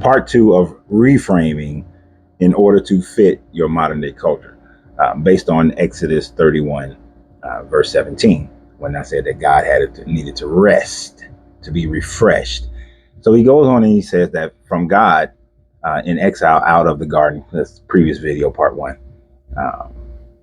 part 2 of reframing in order to fit your modern day culture, based on Exodus 31, verse 17, when I said that God needed to rest, to be refreshed. So he goes on and he says that from God, in exile out of the garden, this previous video, part 1,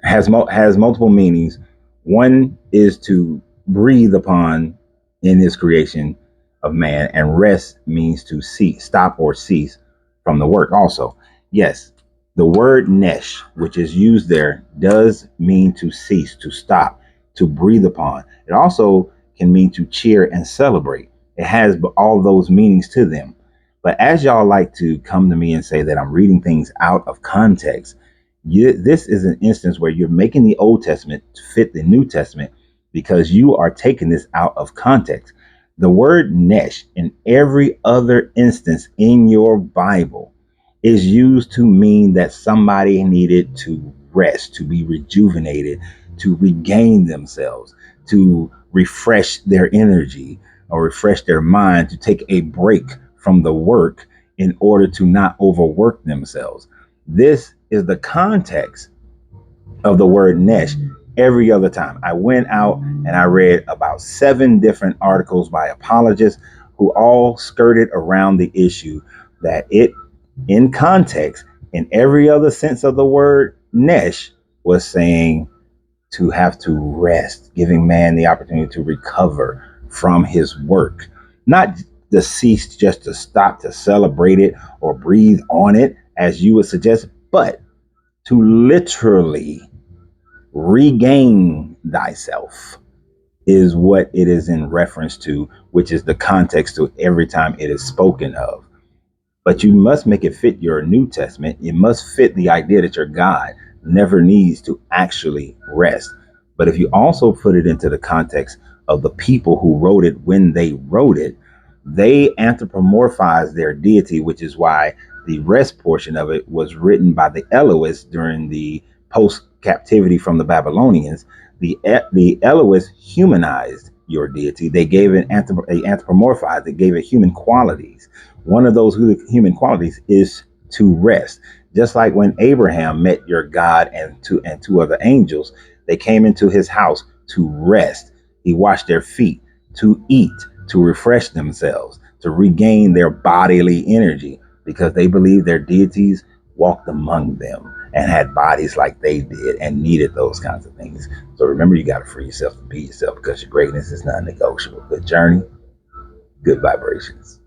has multiple meanings. One is to breathe upon in his creation of man, and rest means to stop or cease from the work also. Yes, the word nesh, which is used there, does mean to cease, to stop, to breathe upon. It also can mean to cheer and celebrate. It has all those meanings to them. But as y'all like to come to me and say that I'm reading things out of context, this is an instance where you're making the Old Testament to fit the New Testament, because you are taking this out of context. The word nesh in every other instance in your Bible is used to mean that somebody needed to rest, to be rejuvenated, to regain themselves, to refresh their energy or refresh their mind, to take a break from the work in order to not overwork themselves. This is the context of the word nesh. Every other time I went out and I read about 7 different articles by apologists who all skirted around the issue that it, in context, in every other sense of the word nesh, was saying to have to rest, giving man the opportunity to recover from his work, not to cease, just to stop, to celebrate it or breathe on it as you would suggest, but to literally regain thyself is what it is in reference to, which is the context to every time it is spoken of. But you must make it fit your New Testament. It must fit the idea that your God never needs to actually rest. But if you also put it into the context of the people who wrote it, when they wrote it, they anthropomorphized their deity, which is why the rest portion of it was written by the Elohists during the post-captivity from the Babylonians. The Elohists humanized your deity. They gave it anthropomorphized. They gave it human qualities. One of those human qualities is to rest. Just like when Abraham met your God and two other angels, they came into his house to rest. He washed their feet, to eat, to refresh themselves, to regain their bodily energy, because they believed their deities walked among them and had bodies like they did and needed those kinds of things. So remember, you got to free yourself to be yourself, because your greatness is non-negotiable. Good journey, good vibrations.